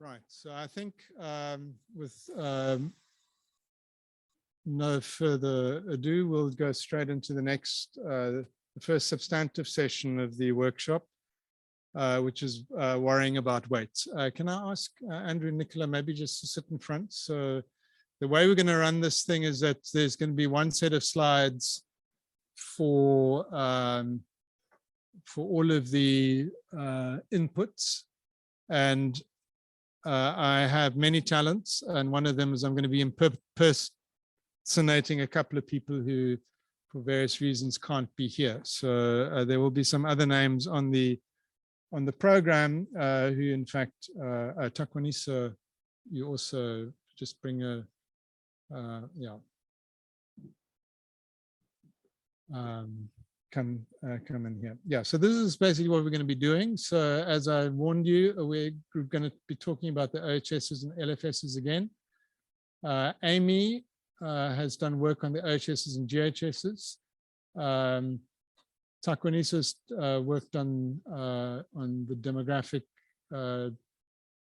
Right. So I think with no further ado, we'll go straight into the next, the first substantive session of the workshop, which is worrying about weights. Can I ask Andrew and Nicola maybe just to sit in front? So the way we're going to run this thing is that there's going to be one set of slides for all of the inputs, and I have many talents, and one of them is I'm going to be impersonating a couple of people who, for various reasons, can't be here. So there will be some other names on the program who, in fact, Takwaniso, you also just bring a yeah. Come in here. Yeah, so this is basically what we're going to be doing. So as I warned you, we're going to be talking about the OHSs and LFSs again. Amy has done work on the OHSs and GHSs. Takwaniso's worked on the demographic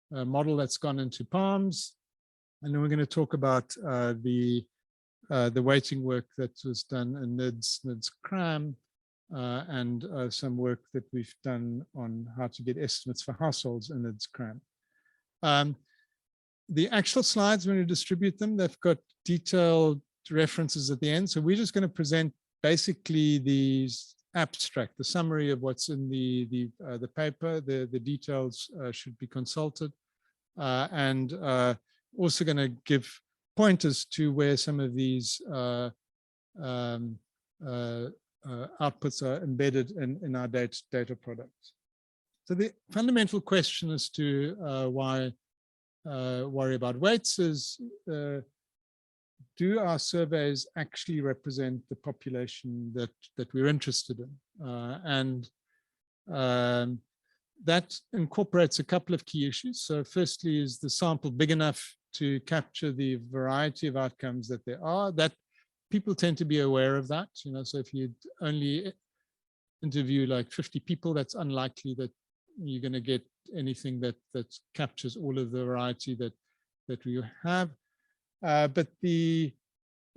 model that's gone into PALMS. And then we're going to talk about the weighting work that was done in NIDS CRAM, and some work that we've done on how to get estimates for households in NIDS CRAM. The actual slides, when you distribute them, they've got detailed references at the end. So we're just going to present basically the abstract, the summary of what's in the paper. The details should be consulted, and also going to give pointers to where some of these outputs are embedded in our data products. So the fundamental question as to why worry about weights is, do our surveys actually represent the population that we're interested in? And that incorporates a couple of key issues. So firstly, is the sample big enough to capture the variety of outcomes that there are? That people tend to be aware of that, you know, so if you only interview like 50 people, that's unlikely that you're going to get anything that captures all of the variety that we have. But the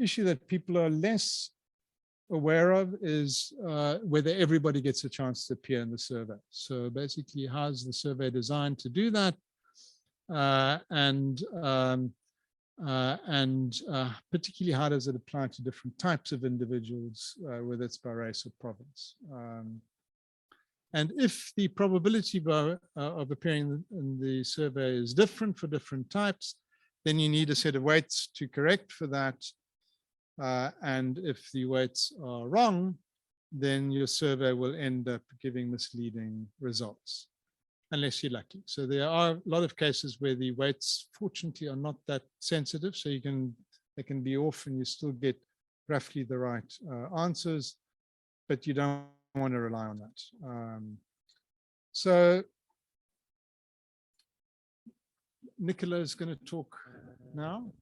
issue that people are less aware of is whether everybody gets a chance to appear in the survey. So basically, how's the survey designed to do that? And particularly, how does it apply to different types of individuals, whether it's by race or province? And if the probability of appearing in the survey is different for different types, then you need a set of weights to correct for that. And if the weights are wrong, then your survey will end up giving misleading results, unless you're lucky. So there are a lot of cases where the weights, fortunately, are not that sensitive. So they can be off and you still get roughly the right answers, but you don't want to rely on that. So Nicola is going to talk now.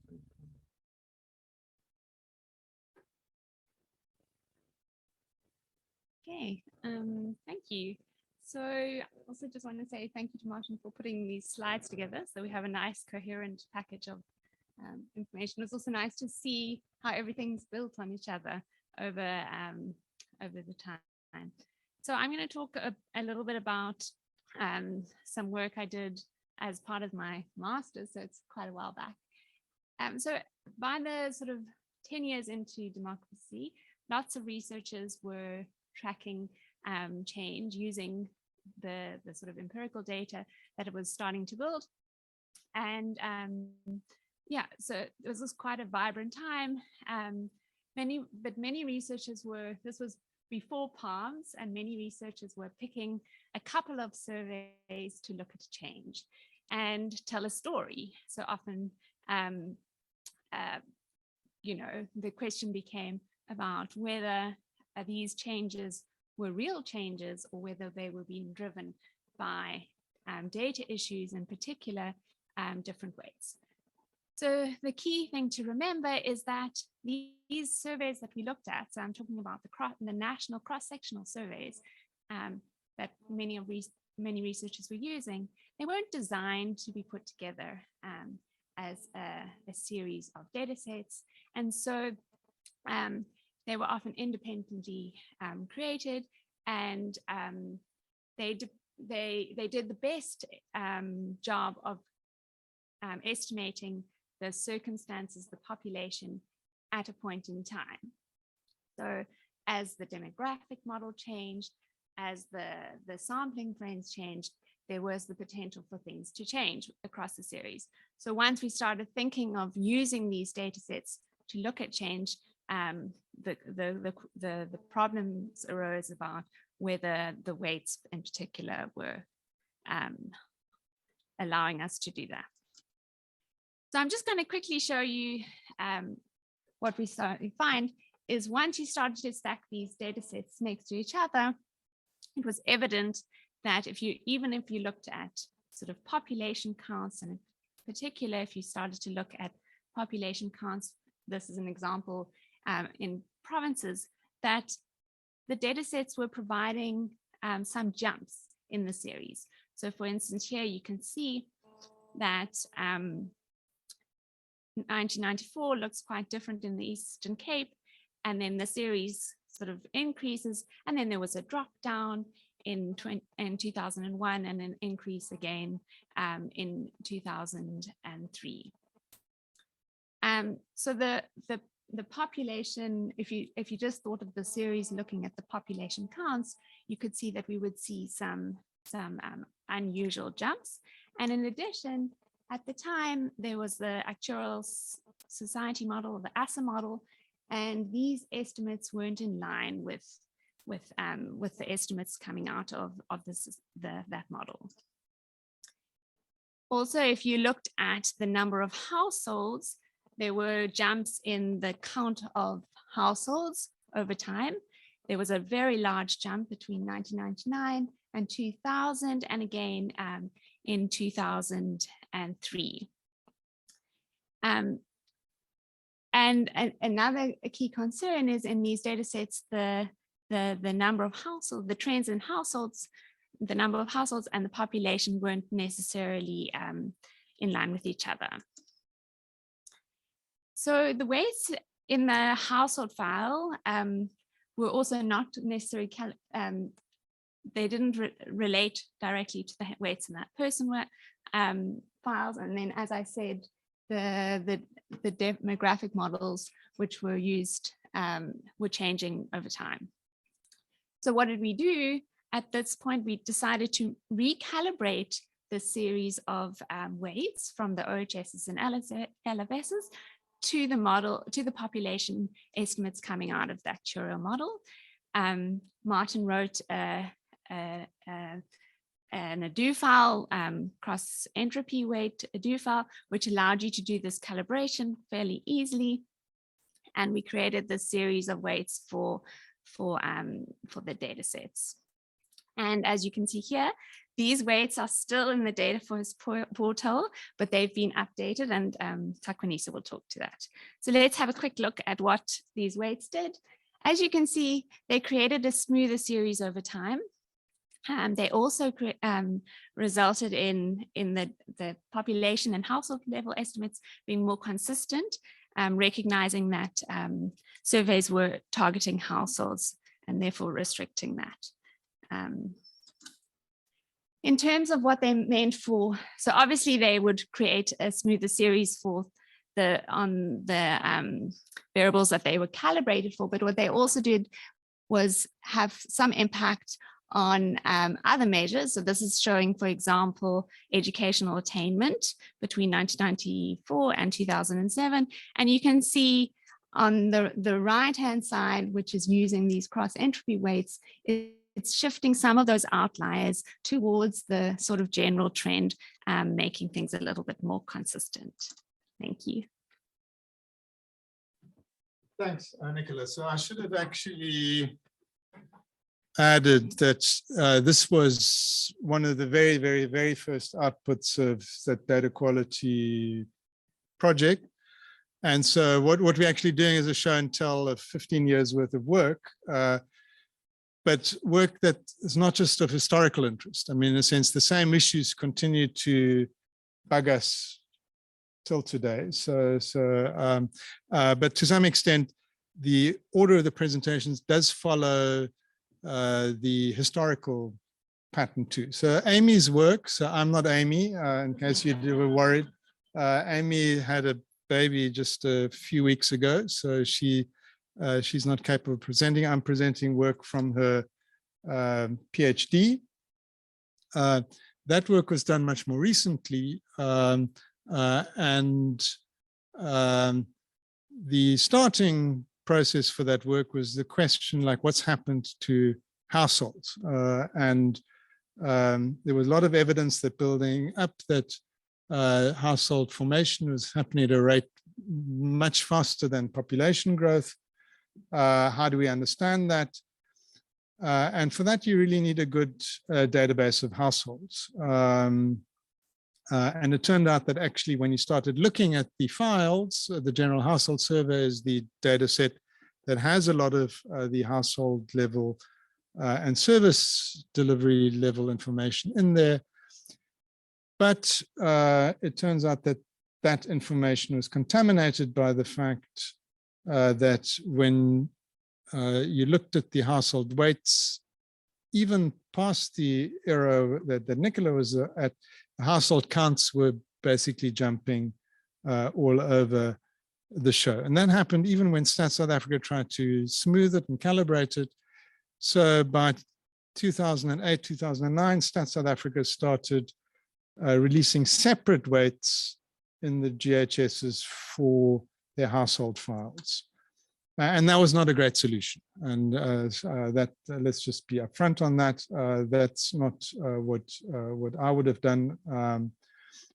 Okay, thank you. So I also just want to say thank you to Martin for putting these slides together, so we have a nice coherent package of information. It's also nice to see how everything's built on each other over the time. So I'm going to talk a little bit about some work I did as part of my master's, so it's quite a while back. So by the sort of 10 years into democracy, lots of researchers were tracking change using the sort of empirical data that it was starting to build. And yeah, so it was just quite a vibrant time. Many researchers this was before PALMS, and many researchers were picking a couple of surveys to look at change and tell a story. So often, you know, the question became about whether these changes were real changes or whether they were being driven by data issues, in particular, different weights. So the key thing to remember is that these surveys that we looked at, so I'm talking about the national cross-sectional surveys that many of many researchers were using, they weren't designed to be put together as a series of data sets. And so they were often independently created, and they did the best job of estimating the circumstances, the population at a point in time. So as the demographic model changed, as the sampling frames changed, there was the potential for things to change across the series. So once we started thinking of using these data sets to look at change, the problems arose about whether the weights in particular were allowing us to do that. So I'm just going to quickly show you what we find is once you started to stack these data sets next to each other, it was evident that even if you looked at sort of population counts, and in particular, if you started to look at population counts, this is an example in provinces, that the data sets were providing some jumps in the series. So for instance, here you can see that 1994 looks quite different in the Eastern Cape, and then the series sort of increases, and then there was a drop down in 2001 and an increase again in 2003. So the population, if you just thought of the series looking at the population counts, you could see that we would see some unusual jumps. And in addition, at the time, there was the Actuarial Society model, the ASA model, and these estimates weren't in line with the estimates coming out of that model. Also, if you looked at the number of households, there were jumps in the count of households over time. There was a very large jump between 1999 and 2000, and again in 2003. And another key concern is in these data sets, the number of households, the trends in households, the number of households and the population weren't necessarily in line with each other. So the weights in the household file were also not necessarily, they didn't relate directly to the weights in that person files. And then, as I said, the demographic models which were used were changing over time. So what did we do? At this point, we decided to recalibrate the series of weights from the OHSs and LFSs to the model, to the population estimates coming out of the actuarial model. Martin wrote an ADO file, cross entropy weight ADO file, which allowed you to do this calibration fairly easily. And we created this series of weights for the data sets. And as you can see here, these weights are still in the DataFirst portal, but they've been updated, and Takwanisa will talk to that. So let's have a quick look at what these weights did. As you can see, they created a smoother series over time. They also resulted in the population and household level estimates being more consistent, recognizing that surveys were targeting households and therefore restricting that. In terms of what they meant for, so obviously they would create a smoother series for the variables that they were calibrated for, but what they also did was have some impact on other measures. So this is showing, for example, educational attainment between 1994 and 2007. And you can see on the right-hand side, which is using these cross-entropy weights, it's shifting some of those outliers towards the sort of general trend, making things a little bit more consistent. Thank you. Thanks, Nicola. So I should have actually added that this was one of the very, very, very first outputs of that data quality project. And so what we're actually doing is a show and tell of 15 years worth of work. but work that is not just of historical interest. I mean, in a sense, the same issues continue to bug us till today. But to some extent, the order of the presentations does follow the historical pattern too. So Amy's work, so I'm not Amy, in case you were worried. Amy had a baby just a few weeks ago, so she's not capable of presenting. I'm presenting work from her PhD. That work was done much more recently, and the starting process for that work was the question, like, what's happened to households? And there was a lot of evidence that building up that household formation was happening at a rate much faster than population growth. How do we understand that? And for that, you really need a good database of households. And it turned out that actually, when you started looking at the files, the General Household Survey is the data set that has a lot of the household level and service delivery level information in there. But it turns out that that information was contaminated by the fact that when you looked at the household weights, even past the era that Nicola was at, the household counts were basically jumping all over the show. And that happened even when Stats South Africa tried to smooth it and calibrate it. So by 2008, 2009, Stats South Africa started releasing separate weights in the GHSs for their household files. And that was not a great solution. And let's just be upfront on that. That's not what I would have done,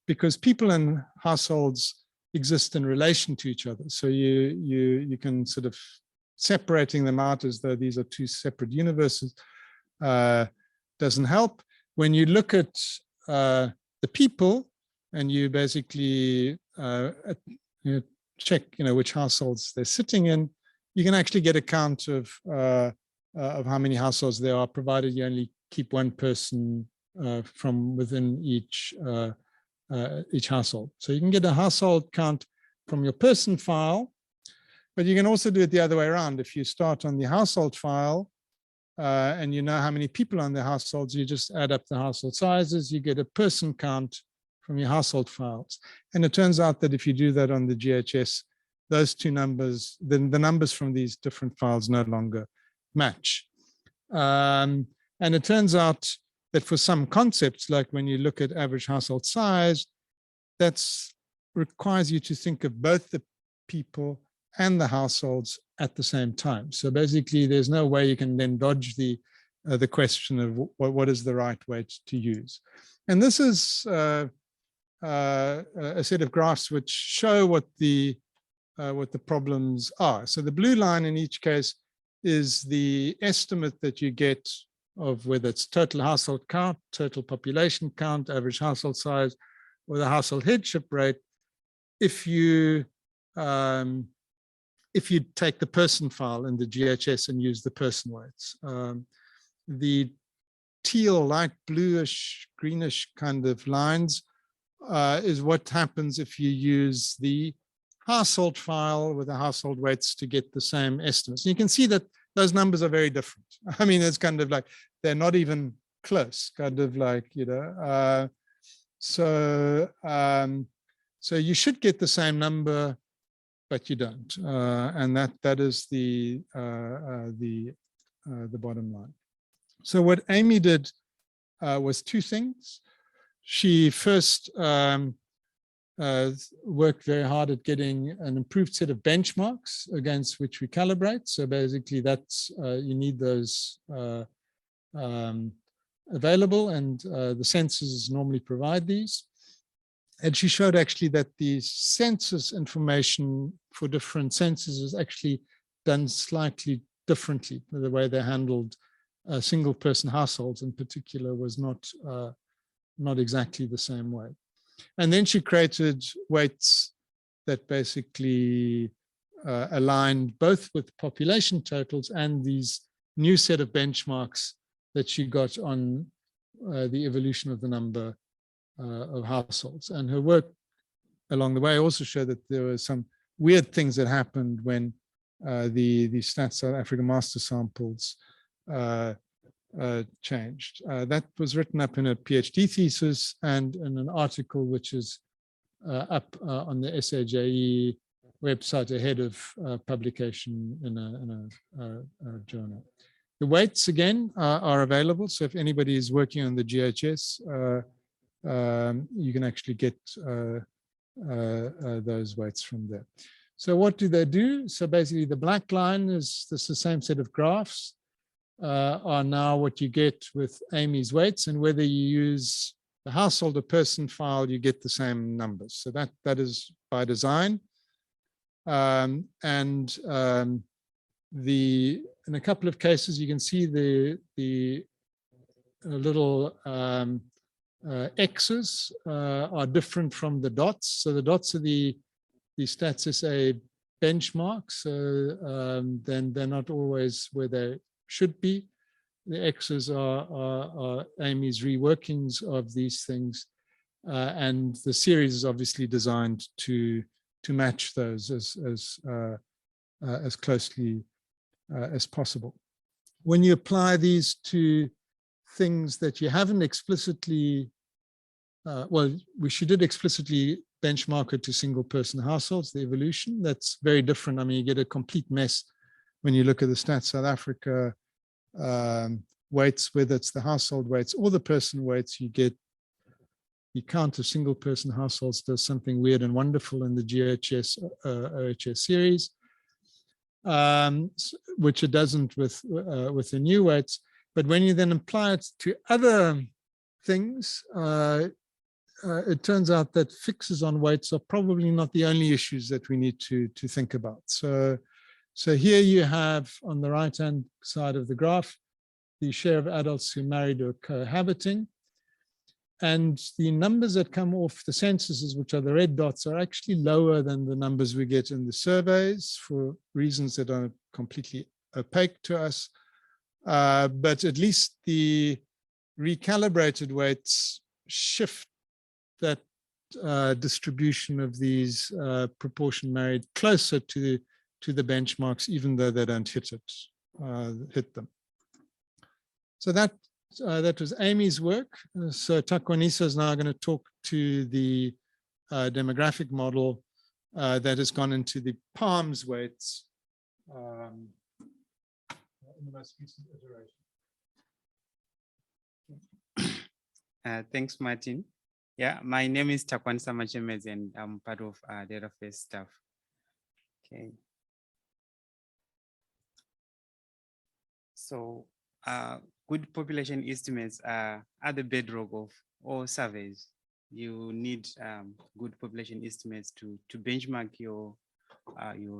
because people and households exist in relation to each other. So you can sort of separating them out as though these are two separate universes doesn't help. When you look at the people and you basically check, which households they're sitting in, you can actually get a count of how many households there are, provided you only keep one person from within each household. So you can get a household count from your person file, but you can also do it the other way around. If you start on the household file and you know how many people are in the households, you just add up the household sizes, you get a person count from your household files. And it turns out that if you do that on the GHS, those two numbers, then the numbers from these different files no longer match. And it turns out that for some concepts, like when you look at average household size, that requires you to think of both the people and the households at the same time. So basically, there's no way you can then dodge the question of what is the right weight to use. And this is a set of graphs which show what the problems are. So the blue line in each case is the estimate that you get of whether it's total household count, total population count, average household size, or the household headship rate if you take the person file in the GHS and use the person weights. The teal, light bluish, greenish kind of lines is what happens if you use the household file with the household weights to get the same estimates. And you can see that those numbers are very different. I mean, it's kind of like, they're not even close, kind of like, so you should get the same number, but you don't. And that is the bottom line. So what Amy did was two things. She first worked very hard at getting an improved set of benchmarks against which we calibrate. So basically that's, you need those available, and the censuses normally provide these. And she showed actually that the census information for different censuses is actually done slightly differently. The way they handled single person households in particular was not exactly the same way. And then she created weights that basically aligned both with population totals and these new set of benchmarks that she got on the evolution of the number of households. And her work along the way also showed that there were some weird things that happened when the Stats South Africa master samples changed. That was written up in a PhD thesis and in an article which is up on the SAJE website ahead of publication in a journal. The weights again are available. So if anybody is working on the GHS, you can actually get those weights from there. So what do they do? So basically the black line is the same set of graphs are now what you get with Amy's weights, and whether you use the household or person file, you get the same numbers. So that is by design. In a couple of cases, you can see the little X's are different from the dots. So the dots are the Stats SA benchmarks. So then they're not always where they should be. The X's are Amy's reworkings of these things. And the series is obviously designed to match those as closely as possible. When you apply these to things that you haven't explicitly, she did explicitly benchmark it to single person households, the evolution. That's very different. I mean, you get a complete mess when you look at the Stats South Africa weights, whether it's the household weights or the person weights. You get the count of single person households does something weird and wonderful in the GHS OHS series, which it doesn't with the new weights. But when you then apply it to other things, it turns out that fixes on weights are probably not the only issues that we need to think about. So here you have on the right-hand side of the graph, the share of adults who married or cohabiting. And the numbers that come off the censuses, which are the red dots, are actually lower than the numbers we get in the surveys for reasons that are completely opaque to us. But at least the recalibrated weights shift that distribution of these proportion married closer to the benchmarks, even though they don't hit them. So that was Amy's work. So Takwanisa is now going to talk to the demographic model that has gone into the PALMS weights in the most recent iteration. Thanks, Martin. Yeah, my name is Takwanisa Machemez, and I'm part of DataFirst staff. Okay. So good population estimates are the bedrock of all surveys. You need good population estimates to benchmark your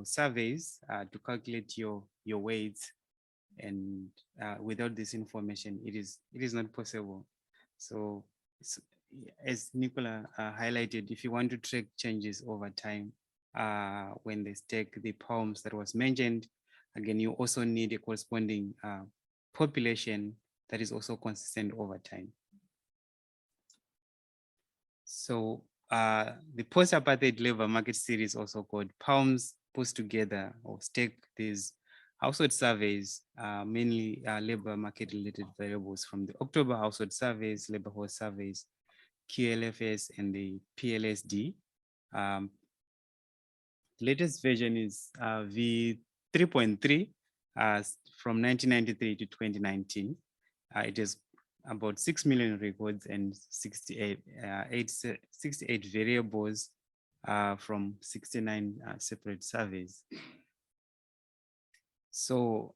surveys, to calculate your weights, and without this information, it is not possible. So as Nicola highlighted, if you want to track changes over time, when they take the PALMS that was mentioned, again, you also need a corresponding population that is also consistent over time. So the post-apartheid labor market series, also called PALMS, puts together or stake these household surveys, mainly labor market related variables from the October household surveys, labor force surveys, QLFS, and the PLSD. The latest version is V3.3 from 1993 to 2019. It is about 6 million records and 68 variables from 69 separate surveys. So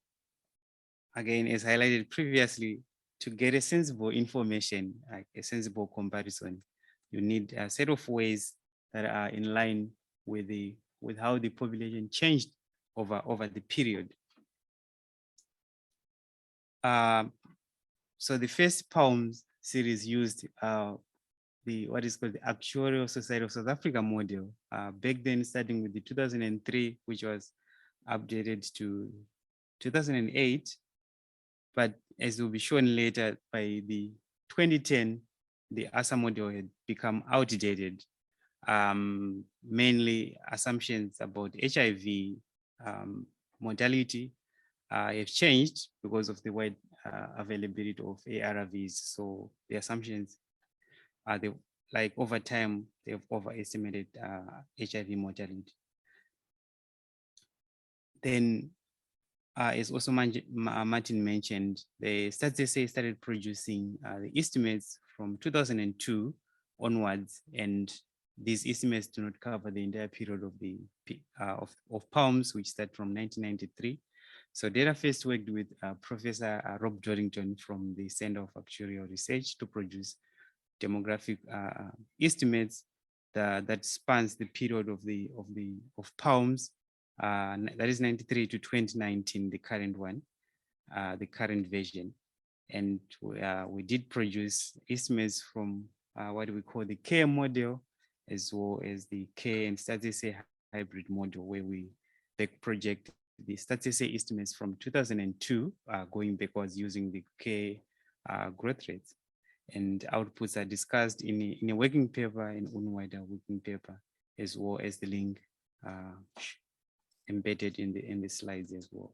again, as highlighted previously, to get a sensible information, like a sensible comparison, you need a set of ways that are in line with how the population changed over the period. So the first PALMS series used what is called the Actuarial Society of South Africa model, back then starting with the 2003, which was updated to 2008. but as will be shown later, by the 2010, the ASA model had become outdated. Mainly assumptions about HIV mortality have changed because of the wide availability of ARVs. So the assumptions are like over time, they've overestimated HIV mortality. Then, as also Martin mentioned, the StatsSA started producing the estimates from 2002 onwards, and these estimates do not cover the entire period of the of PALMs, which start from 1993. So DataFirst worked with Professor Rob Dorrington from the Center of Actuarial Research to produce demographic estimates that spans the period of PALMs, that is 93 to 2019, the current one, the current version. And we did produce estimates from what we call the care model, as well as the care and StatsSA hybrid model, where we back project the StatsSA estimates from 2002, going backwards using the care growth rates. And outputs are discussed in a working paper, in wider working paper, as well as the link embedded in the slides as well.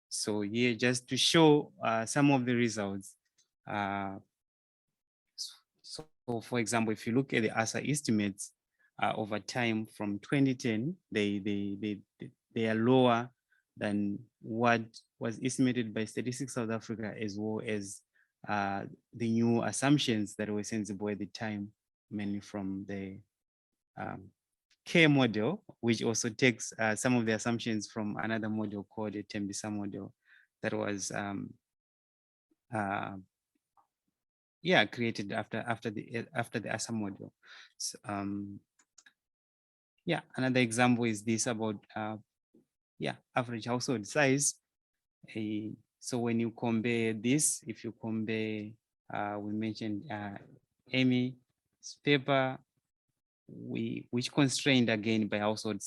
So here, just to show some of the results. So for example, if you look at the ASA estimates over time from 2010, they are lower than what was estimated by Statistics South Africa, as well as the new assumptions that were sensible at the time, mainly from the care model, which also takes some of the assumptions from another model called the Tembisa model that was created after the ASA model. So, another example is this about average household size. So when you compare this, if you compare, we mentioned Amy's paper, which constrained again by household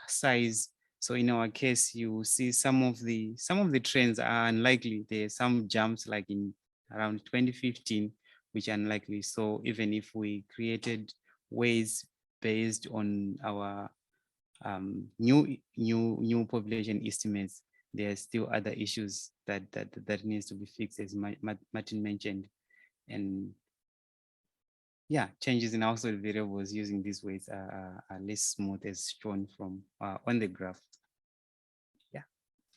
size. So in our case, you see some of the trends are unlikely. There are some jumps like in around 2015, which are unlikely. So even if we created ways based on our new population estimates, there are still other issues that needs to be fixed, as Martin mentioned. And changes in household variables using these weights are less smooth, as shown from on the graph.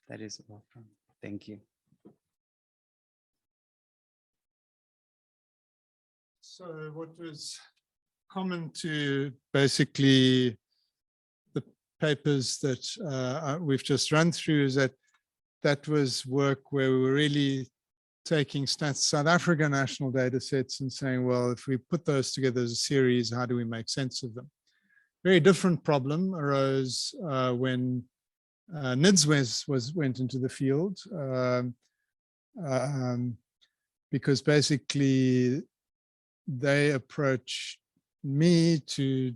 That is all from. Thank you. So what was common to basically the papers that we've just run through is that was work where we were really taking South Africa national data sets and saying, well, if we put those together as a series, how do we make sense of them? Very different problem arose when NIDS went into the field, because basically they approached me to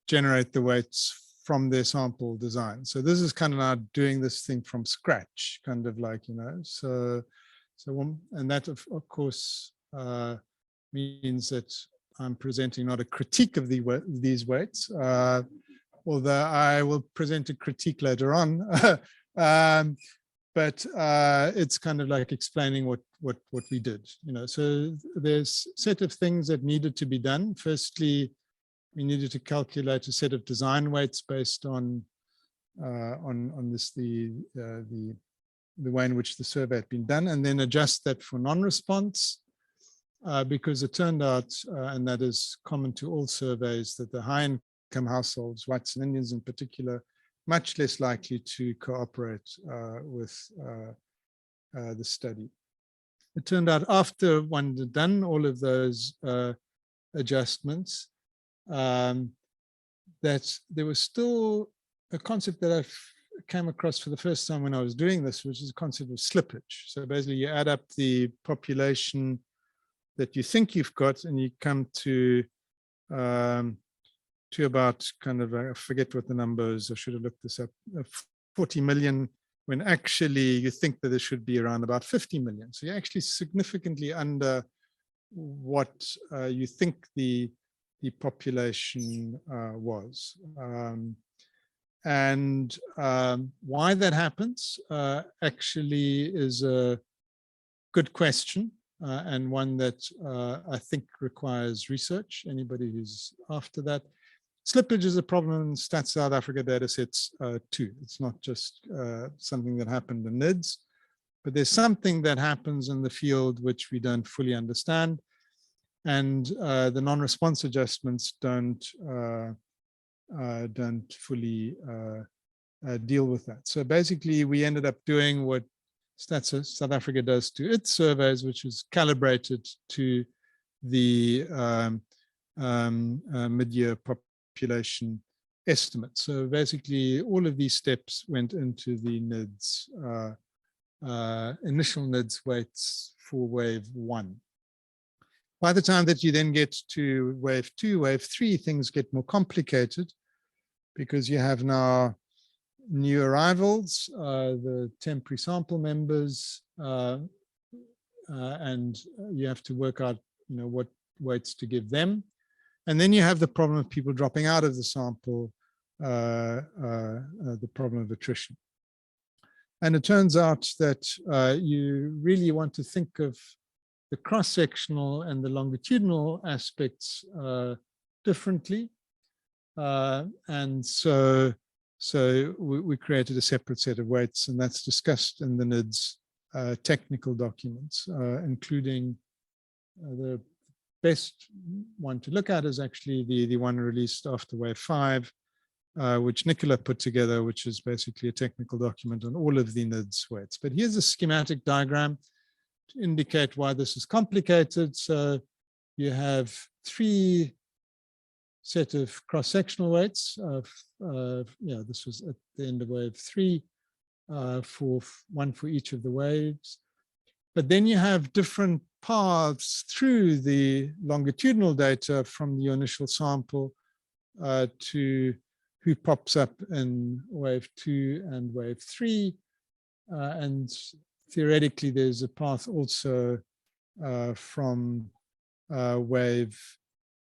generate the weights from their sample design. So this is kind of now doing this thing from scratch, kind of like, so and that of course means that I'm presenting not a critique of these weights, although I will present a critique later on. But it's kind of like explaining what we did, So there's a set of things that needed to be done. Firstly, we needed to calculate a set of design weights based on this the way in which the survey had been done, and then adjust that for non-response, because it turned out, and that is common to all surveys, that the high-income households, whites and Indians in particular, much less likely to cooperate with the study. It turned out after one had done all of those adjustments, that there was still a concept that I came across for the first time when I was doing this, which is the concept of slippage. So basically you add up the population that you think you've got, and you come to about kind of, I forget what the number is, I should have looked this up, 40 million when actually you think that there should be around about 50 million. So you're actually significantly under what you think the population was. Why that happens actually is a good question, and one that I think requires research. Anybody who's after that. Slippage is a problem in Stats South Africa datasets too. It's not just something that happened in NIDS, but there's something that happens in the field which we don't fully understand, and the non-response adjustments don't fully deal with that. So basically, we ended up doing what Stats South Africa does to its surveys, which is calibrated to the mid-year population estimate. So basically, all of these steps went into the NIDS, initial NIDS weights for wave 1. By the time that you then get to wave 2, wave 3, things get more complicated because you have now new arrivals, the temporary sample members, and you have to work out, what weights to give them. And then you have the problem of people dropping out of the sample, the problem of attrition. And it turns out that you really want to think of the cross-sectional and the longitudinal aspects differently. And so we created a separate set of weights, and that's discussed in the NIDS technical documents, including the best one to look at is actually the one released after wave 5, which Nicola put together, which is basically a technical document on all of the NIDS weights. But here's a schematic diagram to indicate why this is complicated. So you have 3 set of cross-sectional weights. This was at the end of wave 3, for one for each of the waves. But then you have different paths through the longitudinal data from the initial sample to who pops up in wave 2 and wave 3. And theoretically, there's a path also from wave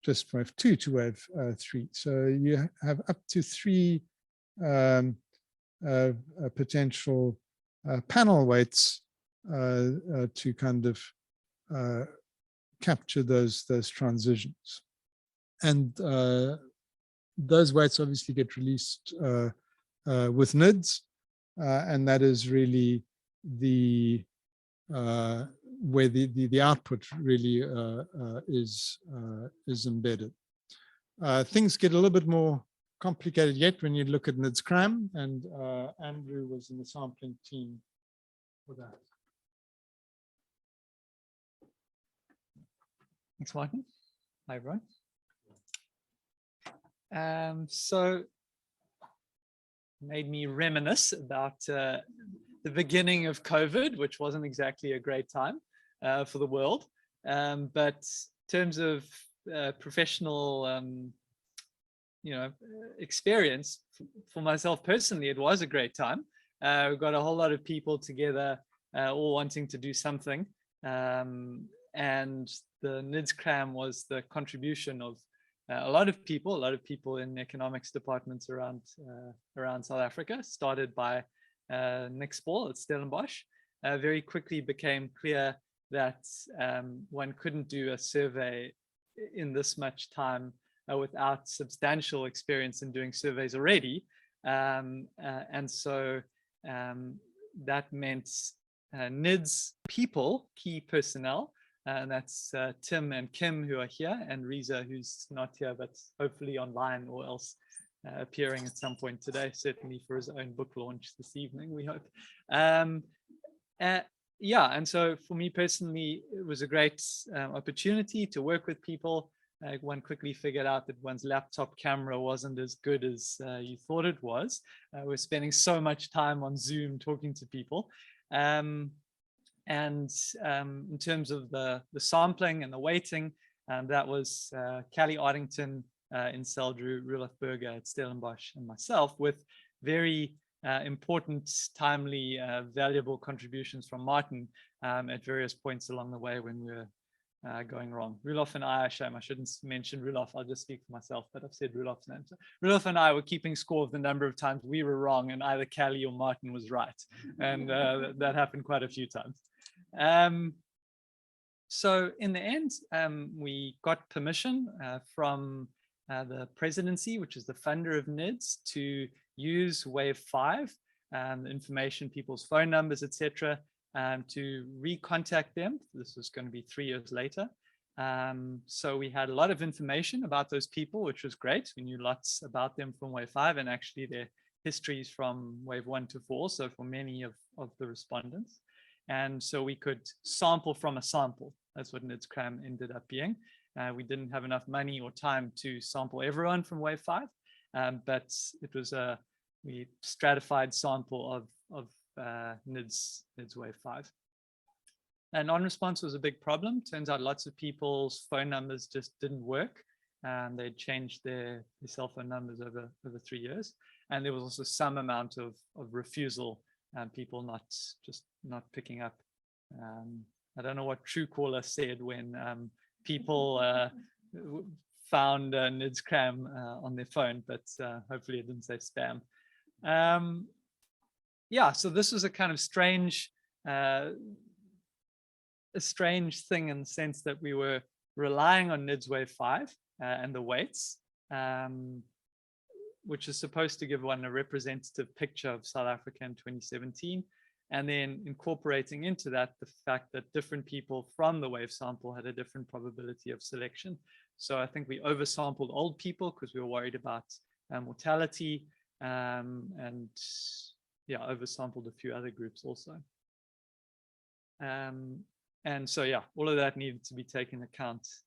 2 to wave 3. So you have up to 3 potential panel weights to kind of capture those transitions. And those weights obviously get released with NIDS, and that is really the where the output really is embedded. Things get a little bit more complicated yet when you look at NIDS CRAM, and Andrew was in the sampling team for that. Thanks, Martin. Hi, everyone. So made me reminisce about the beginning of COVID, which wasn't exactly a great time for the world. But in terms of professional, experience, for myself personally, it was a great time. We got a whole lot of people together, all wanting to do something. And the NIDS CRAM was the contribution of a lot of people in economics departments around South Africa, started by Nick Spall at Stellenbosch. Very quickly became clear that one couldn't do a survey in this much time without substantial experience in doing surveys already. And so that meant NIDS people, key personnel, and that's Tim and Kim, who are here, and Riza, who's not here, but hopefully online or else appearing at some point today, certainly for his own book launch this evening, we hope. Yeah, and so for me personally, it was a great opportunity to work with people. One quickly figured out that one's laptop camera wasn't as good as you thought it was. We're spending so much time on Zoom talking to people. And in terms of the sampling and the weighting, that was Callie Ardington in Seldrew, Rudolf Berger at Stellenbosch, and myself, with very important, timely, valuable contributions from Martin at various points along the way when we were going wrong. Roelof and I, shame I shouldn't mention Roelof, I'll just speak for myself, but I've said Roelof's name. So Roelof and I were keeping score of the number of times we were wrong and either Callie or Martin was right. And that happened quite a few times. So in the end, we got permission from the presidency, which is the funder of NIDS, to use Wave 5, information, people's phone numbers, etc., to recontact them. This was going to be 3 years later. So we had a lot of information about those people, which was great. We knew lots about them from Wave 5 and actually their histories from Wave 1 to 4, so for many of the respondents. And so we could sample from a sample. That's what NIDS-CRAM ended up being. We didn't have enough money or time to sample everyone from Wave 5, but it was a stratified sample of NIDS Wave 5. And non-response was a big problem. Turns out lots of people's phone numbers just didn't work. They'd changed their cell phone numbers over 3 years. And there was also some amount of refusal, people not picking up. I don't know what Truecaller said when people found NIDS-CRAM on their phone, but hopefully it didn't say spam. Yeah, so this was a kind of strange thing in the sense that we were relying on NIDS Wave 5 and the weights, which is supposed to give one a representative picture of South Africa in 2017, and then incorporating into that the fact that different people from the wave sample had a different probability of selection. So I think we oversampled old people because we were worried about mortality, and yeah, oversampled a few other groups also. And so yeah, all of that needed to be taken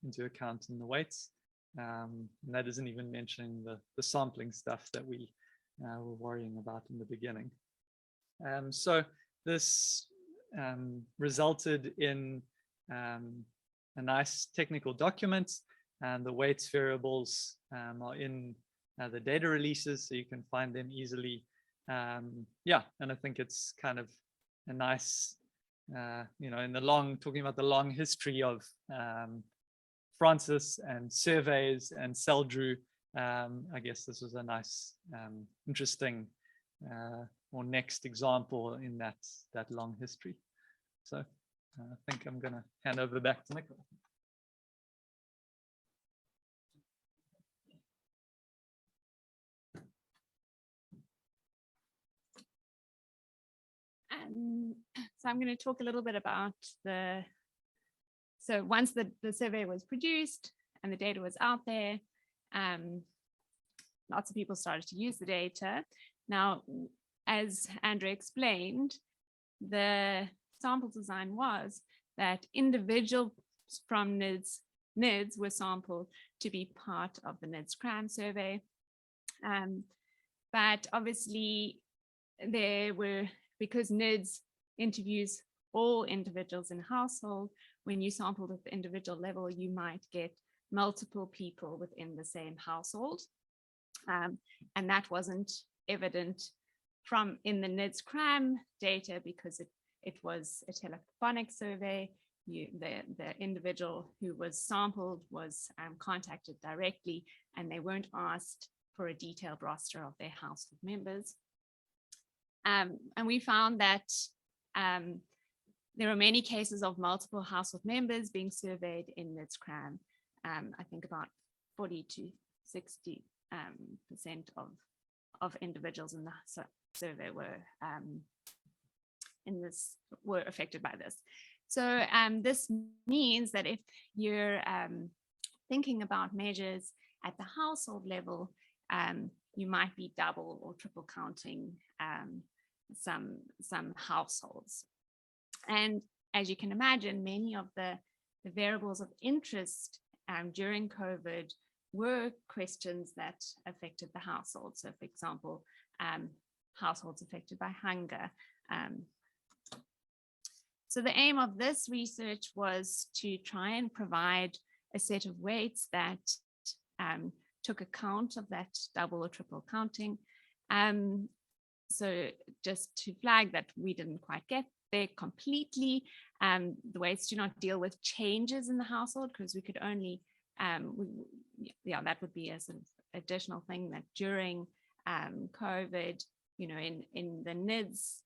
into account in the weights. And that isn't even mentioning the sampling stuff that we were worrying about in the beginning. So this resulted in a nice technical document, and the weights variables are in the data releases, so you can find them easily. Yeah, and I think it's kind of a nice, you know, in the talking about the long history of Francis and surveys and Seldrew, I guess this was a nice, interesting or next example in that long history. So I think I'm going to hand over back to Nicola. So I'm going to talk a little bit about so once the survey was produced and the data was out there, lots of people started to use the data. Now, as Andrew explained, the sample design was that individuals from NIDS were sampled to be part of the NIDS-CRAM survey. But obviously because NIDS interviews all individuals in a household, when you sampled at the individual level, you might get multiple people within the same household. And that wasn't evident in the NIDS-CRAM data because it was a telephonic survey. The individual who was sampled was contacted directly, and they weren't asked for a detailed roster of their household members. And we found that there are many cases of multiple household members being surveyed in NIDS-CRAM. I think about 40 to 60% of individuals in the survey were affected by this. So this means that if you're thinking about measures at the household level, you might be double or triple counting some households. And as you can imagine, many of the variables of interest during COVID were questions that affected the household. So for example, households affected by hunger. So the aim of this research was to try and provide a set of weights that took account of that double or triple counting, So just to flag that we didn't quite get there completely. The weights do not deal with changes in the household, because we could only, yeah, that would be a sort of additional thing that during COVID, you know, in the NIDS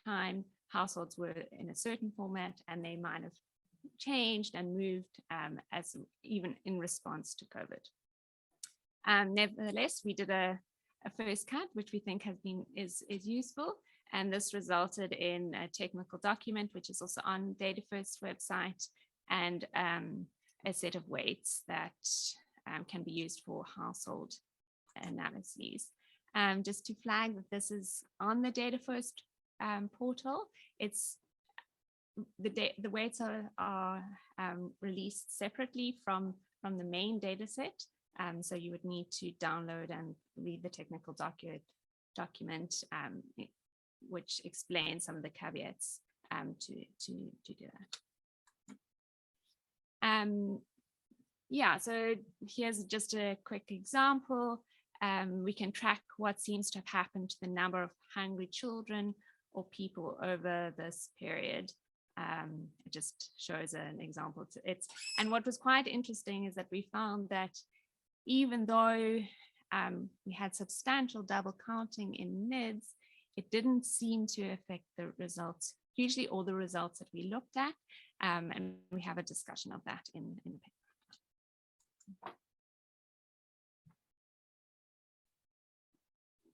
time, households were in a certain format and they might have changed and moved as even in response to COVID. Nevertheless, we did a first cut, which we think is useful. And this resulted in a technical document, which is also on DataFirst website, and a set of weights that can be used for household analyses. Just to flag that this is on the DataFirst portal. It's the weights are released separately from the main data set. So you would need to download and read the technical document, which explains some of the caveats to do that. Yeah, so here's just a quick example. We can track what seems to have happened to the number of hungry children or people over this period. It just shows an example. And what was quite interesting is that we found that even though we had substantial double counting in NIDS, it didn't seem to affect the results, hugely, all the results that we looked at. And we have a discussion of that in the paper.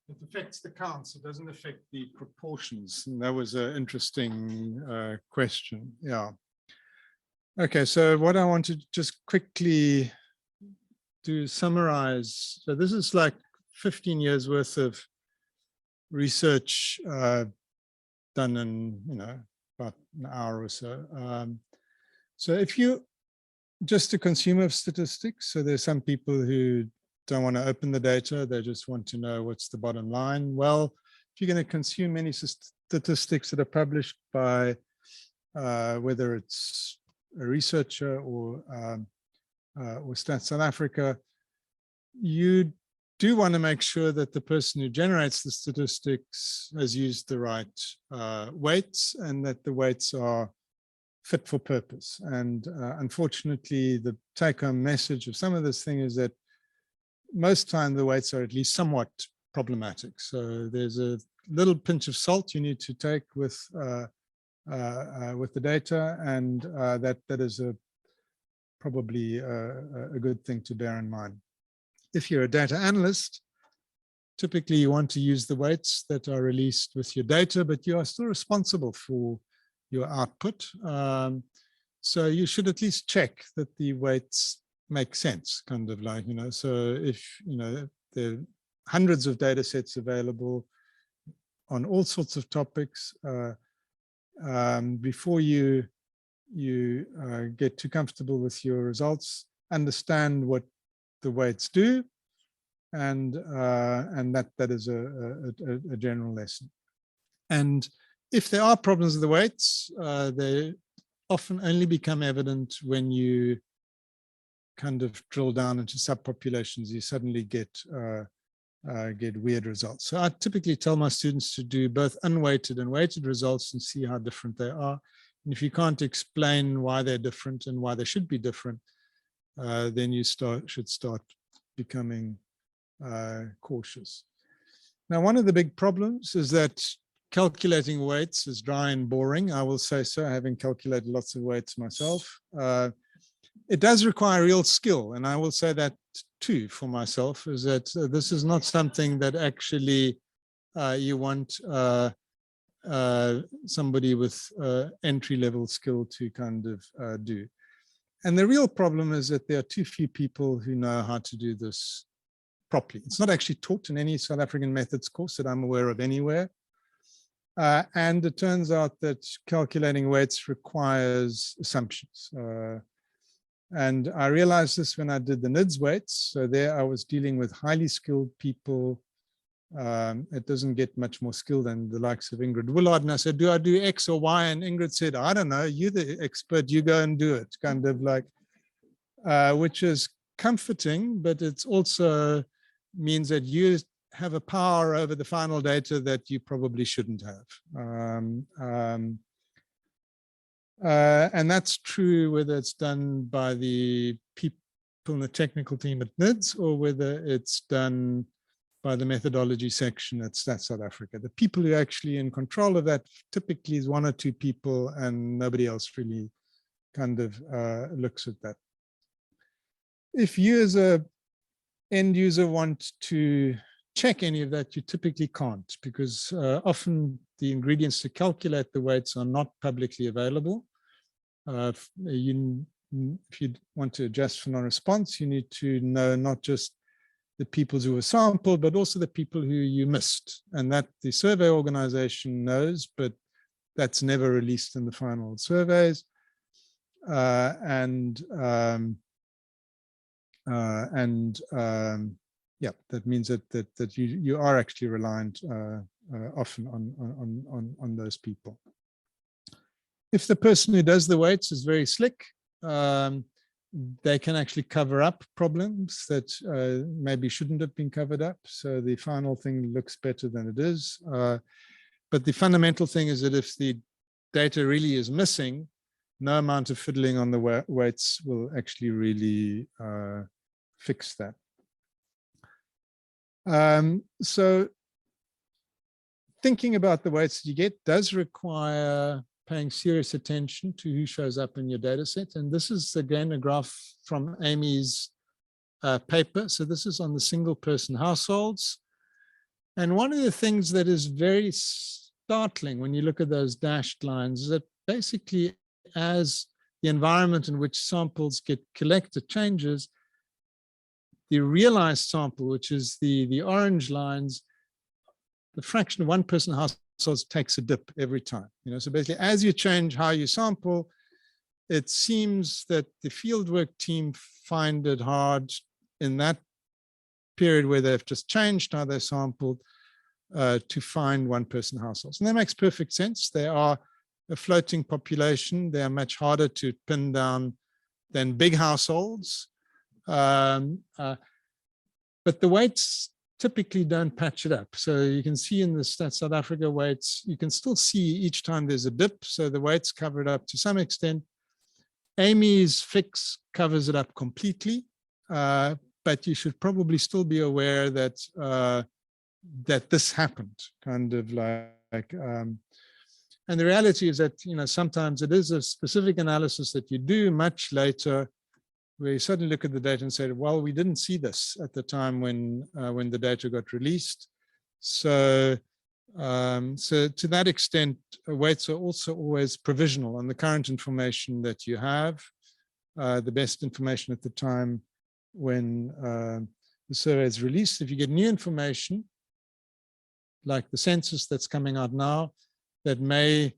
It affects the counts, it doesn't affect the proportions. And that was an interesting question. Yeah. Okay, so what I want to just quickly do summarize. So this is like 15 years worth of research done in, you know, about an hour or so. So if you just a consumer of statistics, so there's some people who don't want to open the data, they just want to know what's the bottom line. Well, if you're going to consume any statistics that are published by whether it's a researcher or Stats South Africa, you do want to make sure that the person who generates the statistics has used the right weights and that the weights are fit for purpose. And unfortunately, the take-home message of some of this thing is that most time the weights are at least somewhat problematic. So there's a little pinch of salt you need to take with the data, and that is probably a good thing to bear in mind. If you're a data analyst, typically you want to use the weights that are released with your data, but you are still responsible for your output. So you should at least check that the weights make sense, kind of like, you know, so if, you know, there are hundreds of data sets available on all sorts of topics, before you get too comfortable with your results, understand what the weights do, and that is a general lesson. And if there are problems with the weights, they often only become evident when you kind of drill down into subpopulations. You suddenly get weird results. So I typically tell my students to do both unweighted and weighted results and see how different they are. And if you can't explain why they're different and why they should be different, then you should start becoming cautious. Now, one of the big problems is that calculating weights is dry and boring. I will say so, having calculated lots of weights myself. It does require real skill, and I will say that too for myself, is that this is not something that actually you want somebody with entry-level skill to kind of do. And the real problem is that there are too few people who know how to do this properly. It's not actually taught in any South African methods course that I'm aware of anywhere. And it turns out that calculating weights requires assumptions. And I realized this when I did the NIDS weights. So there I was dealing with highly skilled people. It doesn't get much more skill than the likes of Ingrid Willard. And I said, do I do X or Y? And Ingrid said, I don't know, you're the expert, you go and do it. Kind of like, which is comforting, but it's also means that you have a power over the final data that you probably shouldn't have. And that's true whether it's done by the people in the technical team at NIDS or whether it's done by the methodology section at Stats South Africa. The people who are actually in control of that typically is one or two people, and nobody else really kind of looks at that. If you as a end user want to check any of that, you typically can't, because often the ingredients to calculate the weights are not publicly available. If you want to adjust for non-response, you need to know not just the people who were sampled, but also the people who you missed, and that the survey organization knows, but that's never released in the final surveys. Yeah, that means that you are actually reliant often on those people. If the person who does the weights is very slick, they can actually cover up problems that maybe shouldn't have been covered up. So the final thing looks better than it is. But the fundamental thing is that if the data really is missing, no amount of fiddling on the weights will actually really fix that. So thinking about the weights that you get does require paying serious attention to who shows up in your data set. And this is again a graph from Amy's paper. So this is on the single person households. And one of the things that is very startling when you look at those dashed lines is that basically as the environment in which samples get collected changes, the realized sample, which is the orange lines, the fraction of one person households takes a dip every time. So basically, as you change how you sample, it seems that the fieldwork team find it hard in that period where they've just changed how they sampled to find one person households. And that makes perfect sense. They are a floating population. They are much harder to pin down than big households. But the weights typically don't patch it up. So you can see in the Stats South Africa weights, you can still see each time there's a dip. So the weights cover it up to some extent. Amy's fix covers it up completely, but you should probably still be aware that that this happened, kind of like. And the reality is that sometimes it is a specific analysis that you do much later, where you suddenly look at the data and say, well, we didn't see this at the time when the data got released. So, so to that extent, weights are also always provisional on the current information that you have, the best information at the time when the survey is released. If you get new information, like the census that's coming out now, that may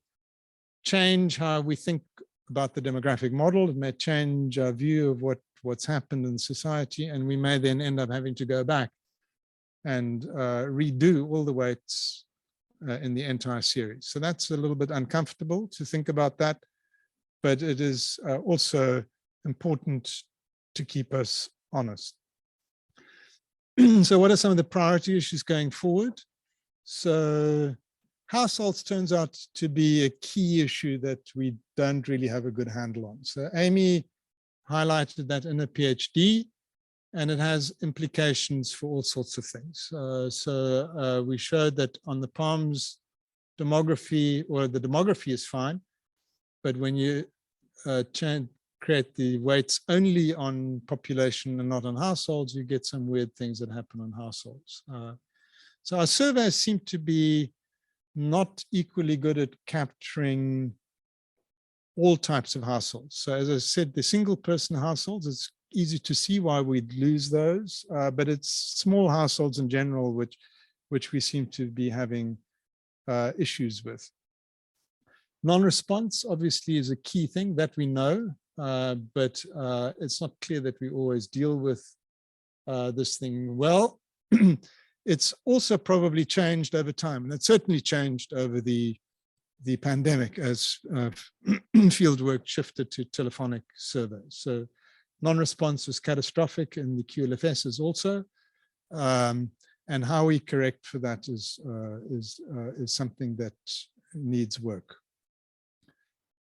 change how we think about the demographic model. It may change our view of what's happened in society, and we may then end up having to go back and redo all the weights in the entire series. So that's a little bit uncomfortable to think about that, but it is also important to keep us honest. So what are some of the priority issues going forward? So households turns out to be a key issue that we don't really have a good handle on. So Amy highlighted that in a PhD, and it has implications for all sorts of things. We showed that on the PALMS demography, or the demography is fine, but when you create the weights only on population and not on households, you get some weird things that happen on households. So our surveys seem to be not equally good at capturing all types of households. So as I said, the single person households, it's easy to see why we'd lose those, but it's small households in general, which we seem to be having issues with. Non-response obviously is a key thing that we know, but it's not clear that we always deal with this thing well. It's also probably changed over time, and it certainly changed over the pandemic as fieldwork shifted to telephonic surveys. So non-response was catastrophic in the QLFSs also. and how we correct for that is something that needs work.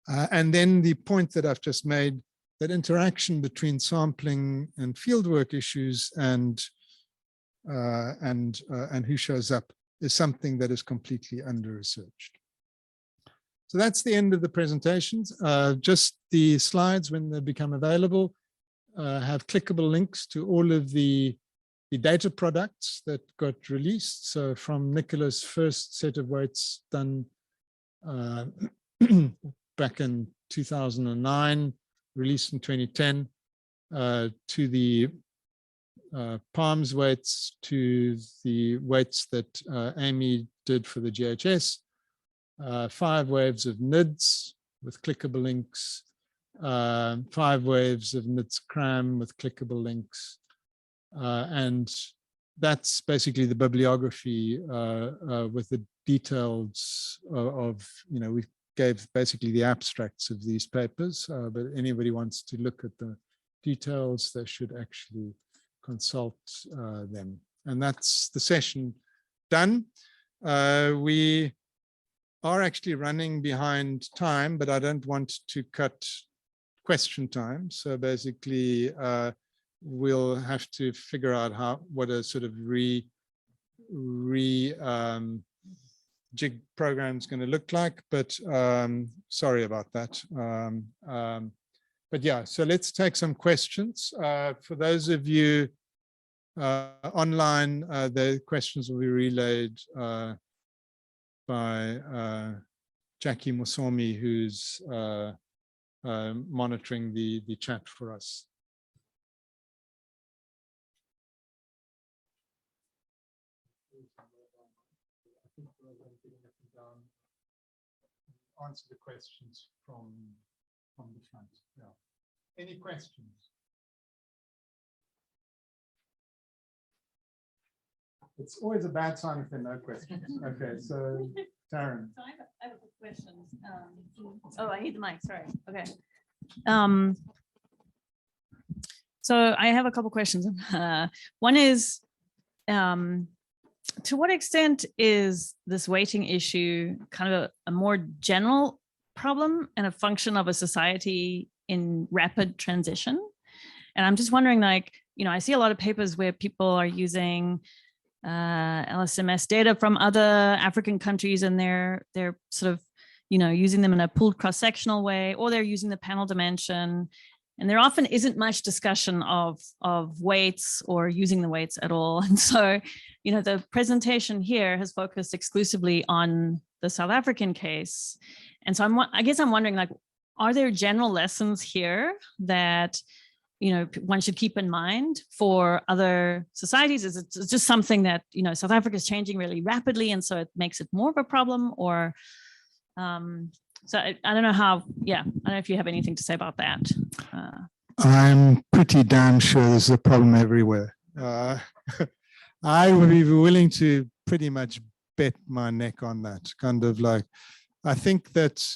And then the point that I've just made, that interaction between sampling and fieldwork issues and who shows up is something that is completely under-researched. So that's the end of the presentations. Just the slides, when they become available, have clickable links to all of the data products that got released. So from Nicola's first set of weights done back in 2009, released in 2010, to the Palms weights, to the weights that Amy did for the GHS, 5 waves of NIDS with clickable links, 5 waves of NIDS CRAM with clickable links. And that's basically the bibliography with the details of, we gave basically the abstracts of these papers, but anybody wants to look at the details, they should actually consult them. And that's the session done. We are actually running behind time, but I don't want to cut question time. So basically, we'll have to figure out what a sort of jig program is going to look like, but sorry about that. But yeah, so let's take some questions. For those of you online, the questions will be relayed by Jackie Musomi, who's monitoring the chat for us. Answer the questions from the front. Yeah. Any questions? It's always a bad sign if there are no questions. Okay, so Taryn. So I have a quick question. Oh, I need the mic. Sorry. Okay. So I have a couple questions. One is, to what extent is this weighting issue kind of a more general problem and a function of a society in rapid transition? And I'm just wondering, like, I see a lot of papers where people are using LSMS data from other African countries, and they're sort of, using them in a pooled cross-sectional way, or they're using the panel dimension. And there often isn't much discussion of weights or using the weights at all. And so, the presentation here has focused exclusively on the South African case. And so I guess I'm wondering, like, are there general lessons here that, one should keep in mind for other societies? Is it just something that, South Africa is changing really rapidly, and so it makes it more of a problem? Or, so I don't know how, I don't know if you have anything to say about that. I'm pretty damn sure there's a problem everywhere. I would be willing to pretty much bet my neck on that. Kind of like, I think that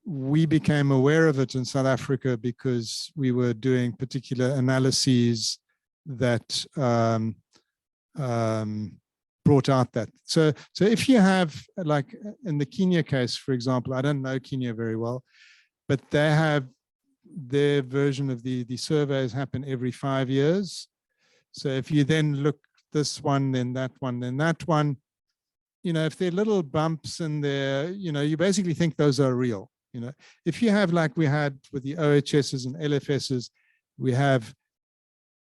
we became aware of it in South Africa because we were doing particular analyses that brought out that. So if you have, like in the Kenya case, for example, I don't know Kenya very well, but they have their version of the surveys happen every 5 years. So if you then look this one, then that one, then that one, if there are little bumps in there, you basically think those are real. If you have, like we had with the OHSs and LFSs, we have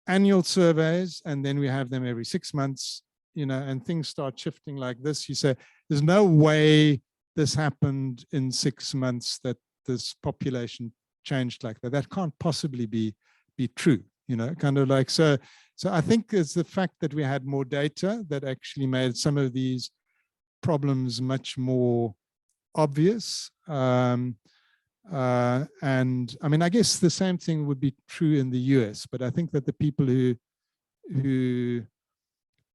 annual surveys, and then we have them every 6 months, and things start shifting like this. You say, there's no way this happened in 6 months, that this population changed like that. That can't possibly be true, kind of like, so I think it's the fact that we had more data that actually made some of these problems much more obvious. And I mean, I guess the same thing would be true in the US, but I think that the people who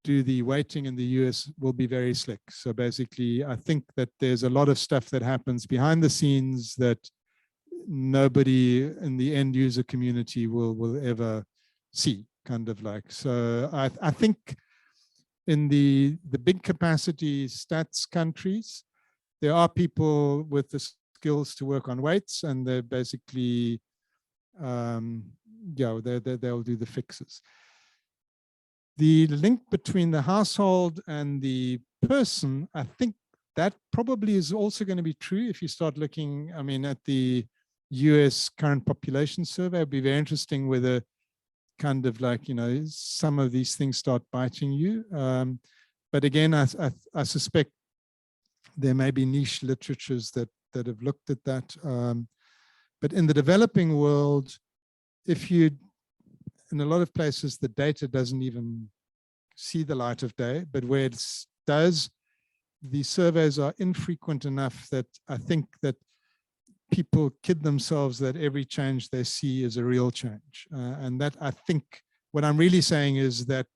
do the weighting in the US will be very slick. So basically, I think that there's a lot of stuff that happens behind the scenes that nobody in the end user community will ever see, kind of like. So I think in the big capacity stats countries, there are people with the skills to work on weights, and they're basically, yeah, they'll do the fixes. The link between the household and the person, I think that probably is also going to be true if you start looking, I mean, at the US current population survey. It'd be very interesting whether kind of like, you know, some of these things start biting you. But again, I suspect there may be niche literatures that have looked at that. But in the developing world, if you, in a lot of places, the data doesn't even see the light of day, but where it does, the surveys are infrequent enough that I think that people kid themselves that every change they see is a real change. And that, I think, what I'm really saying is that,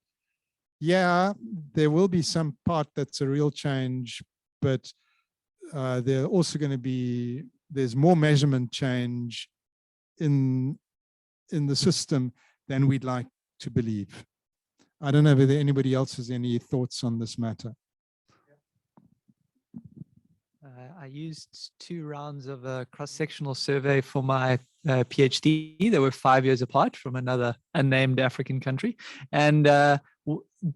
yeah, there will be some part that's a real change, but there are also going to be, there's more measurement change in the system than we'd like to believe. I don't know whether anybody else has any thoughts on this matter. I used 2 rounds of a cross-sectional survey for my PhD. They were 5 years apart from another unnamed African country. And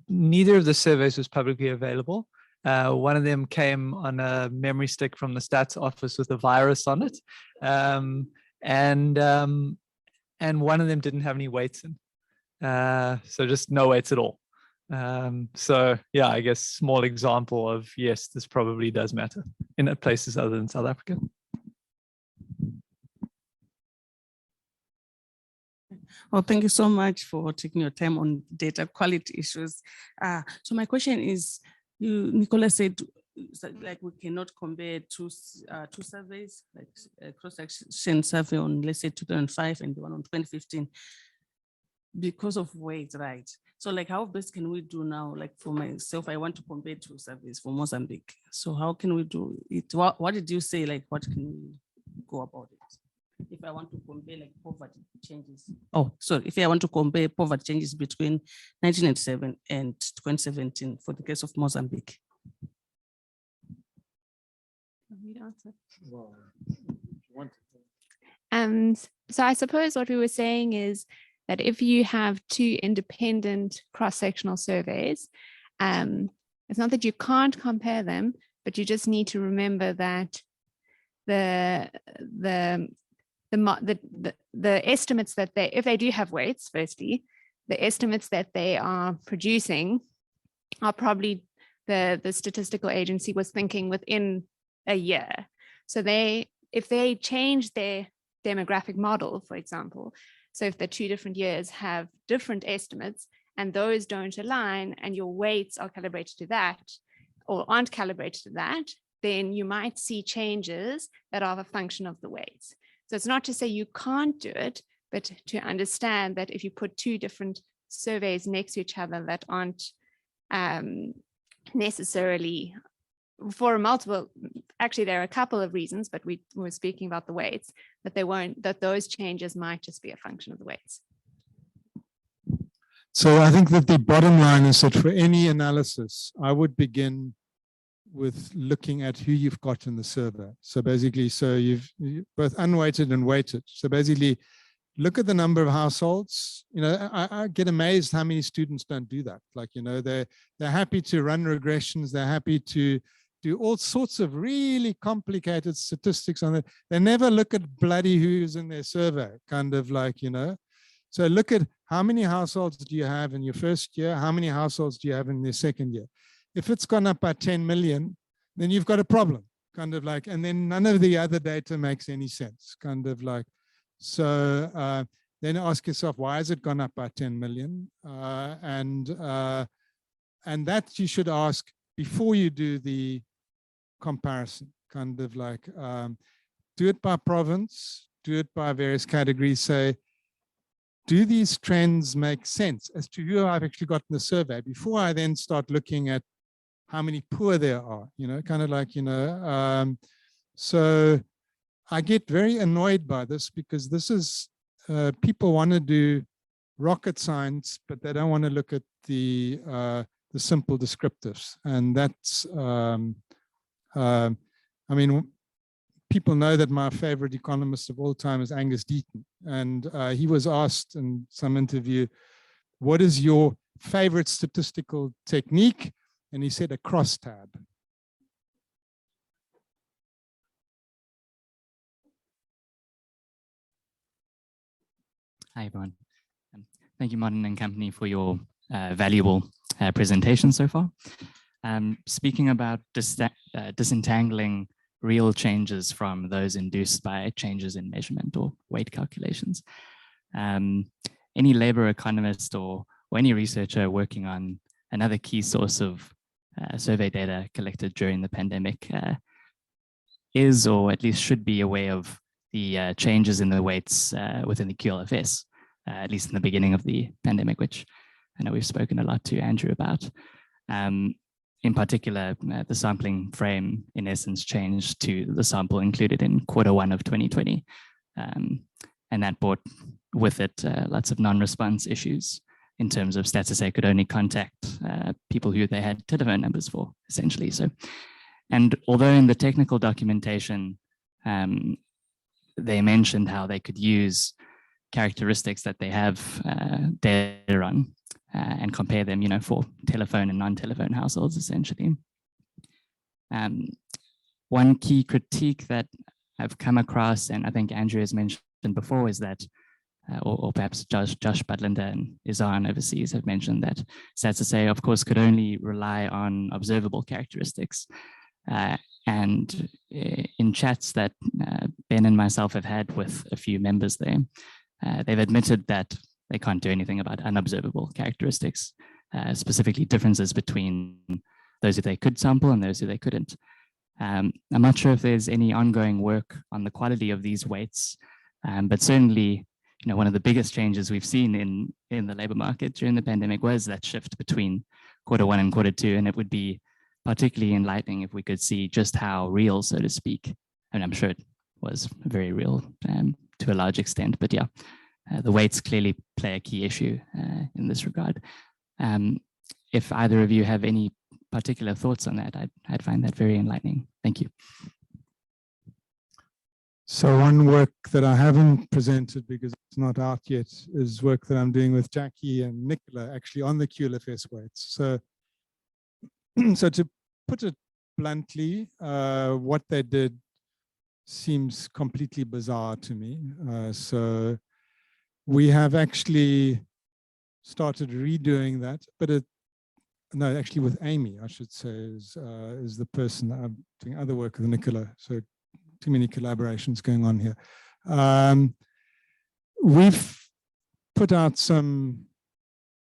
neither of the surveys was publicly available. One of them came on a memory stick from the stats office with a virus on it. And one of them didn't have any weights in. So just no weights at all. So yeah, I guess small example of, yes, this probably does matter in places other than South Africa. Well, thank you so much for taking your time on data quality issues. So my question is, Nicola said, like, we cannot compare two surveys, like a cross-section survey on, let's say, 2005 and the one on 2015, because of weight, right? So like, how best can we do now? Like for myself, I want to compare 2 surveys for Mozambique. So how can we do it? What did you say? Like, what can we go about it? If I want to compare like poverty changes. Oh, sorry. If I want to compare poverty changes between 1997 and 2017 for the case of Mozambique. So I suppose what we were saying is that if you have 2 independent cross-sectional surveys, it's not that you can't compare them, but you just need to remember that the estimates that if they do have weights, firstly, the estimates that they are producing are probably the statistical agency was thinking within a year. So if they change their demographic model, for example, so if the 2 different years have different estimates and those don't align and your weights are calibrated to that or aren't calibrated to that, then you might see changes that are a function of the weights. So it's not to say you can't do it, but to understand that if you put 2 different surveys next to each other that aren't necessarily for multiple, actually there are a couple of reasons, but we were speaking about the weights, that those changes might just be a function of the weights. So I think that the bottom line is that for any analysis, I would begin with looking at who you've got in the survey. So basically, so you've both unweighted and weighted. So basically, look at the number of households. You know, I get amazed how many students don't do that. Like, you know, they're happy to run regressions. They're happy to do all sorts of really complicated statistics on it. They never look at bloody who's in their survey, kind of like, you know. So look at how many households do you have in your first year? How many households do you have in your second year? If it's gone up by 10 million, then you've got a problem, kind of like, and then none of the other data makes any sense, kind of like. So then ask yourself, why has it gone up by 10 million? And that you should ask before you do the comparison, kind of like, do it by province, do it by various categories, say, do these trends make sense as to who I've actually got in the survey before I then start looking at how many poor there are, you know, kind of like, you know, so I get very annoyed by this because this is, people want to do rocket science, but they don't want to look at the the simple descriptives. And that's, I mean, people know that my favorite economist of all time is Angus Deaton. And he was asked in some interview, what is your favorite statistical technique? And he said a crosstab. Hi, everyone. Thank you, Martin and company, for your valuable presentation so far. Speaking about disentangling real changes from those induced by changes in measurement or weight calculations, any labor economist or any researcher working on another key source of survey data collected during the pandemic is, or at least should be, aware of the changes in the weights within the QLFS, at least in the beginning of the pandemic, which I know we've spoken a lot to Andrew about. In particular, the sampling frame, in essence, changed to the sample included in Q1 of 2020. And that brought with it lots of non-response issues in terms of Stats SA could only contact people who they had telephone numbers for, essentially. So, and although in the technical documentation, they mentioned how they could use characteristics that they have data on and compare them, you know, for telephone and non-telephone households, essentially. One key critique that I've come across, and I think Andrew has mentioned before, is that, or perhaps Josh Butlander and Izan overseas have mentioned that Stats SA, of course, could only rely on observable characteristics. And in chats that Ben and myself have had with a few members there, they've admitted that they can't do anything about unobservable characteristics, specifically differences between those who they could sample and those who they couldn't. I'm not sure if there's any ongoing work on the quality of these weights, but certainly, you know, one of the biggest changes we've seen in the labor market during the pandemic was that shift between Q1 and Q2, and it would be particularly enlightening if we could see just how real, so to speak, and I'm sure it was very real to a large extent, but yeah, the weights clearly play a key issue in this regard. If either of you have any particular thoughts on that, I'd find that very enlightening. Thank you. So one work that I haven't presented because it's not out yet is work that I'm doing with Jackie and Nicola, actually on the QLFS weights. So, so to put it bluntly, what they did seems completely bizarre to me. So we have actually started redoing that, but no, actually with Amy, I should say, is the person that I'm doing other work with Nicola. So too many collaborations going on here. We've put out some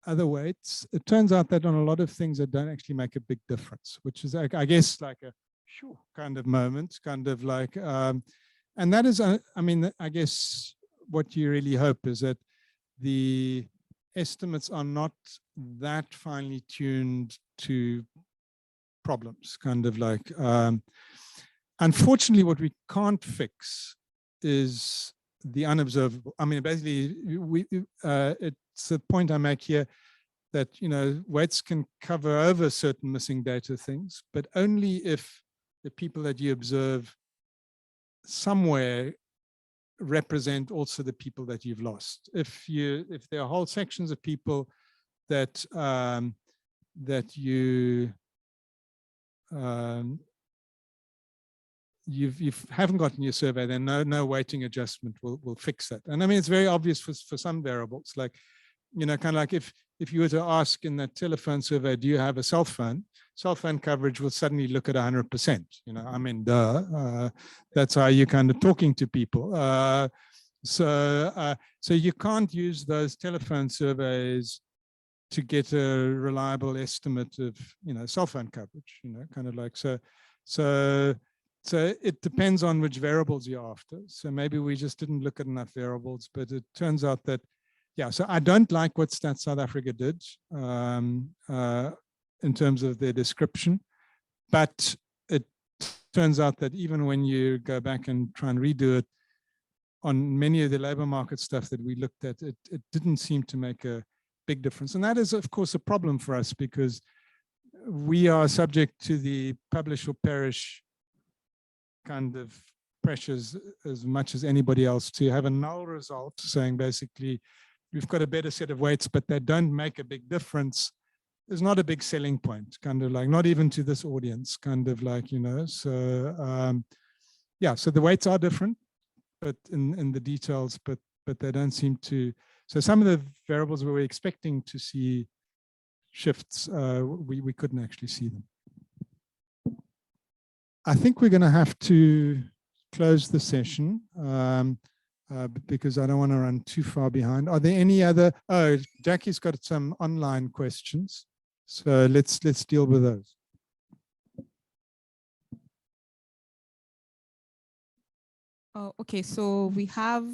other weights. It turns out that on a lot of things that don't actually make a big difference, which is, I guess, like a sure kind of moment, kind of like, and that is, I mean, I guess what you really hope is that the estimates are not that finely tuned to problems, kind of like, unfortunately, what we can't fix is the unobservable. I mean, basically, it's the point I make here that, you know, weights can cover over certain missing data things, but only if the people that you observe somewhere represent also the people that you've lost. If there are whole sections of people that that you haven't gotten your survey, then no weighting adjustment will fix that. And I mean, it's very obvious for some variables, like, you know, kind of like if you were to ask in that telephone survey, do you have a cell phone? Cell phone coverage will suddenly look at 100%. You know, I mean, that's how you're kind of talking to people. So you can't use those telephone surveys to get a reliable estimate of, you know, cell phone coverage. You know, kind of like so it depends on which variables you're after. So maybe we just didn't look at enough variables, but it turns out that, yeah, so I don't like what Stats South Africa did in terms of their description, but it turns out that even when you go back and try and redo it on many of the labor market stuff that we looked at, it didn't seem to make a big difference. And that is, of course, a problem for us because we are subject to the publish or perish kind of pressures as much as anybody else to have a null result saying basically we've got a better set of weights, but they don't make a big difference, is not a big selling point, kind of like not even to this audience, kind of like, you know, so yeah, so the weights are different, but in the details, but they don't seem to, so some of the variables we were expecting to see shifts, we couldn't actually see them. I think we're going to have to close the session because I don't want to run too far behind. Are there any other? Oh, Jackie's got some online questions, so let's deal with those. Oh, okay, so we have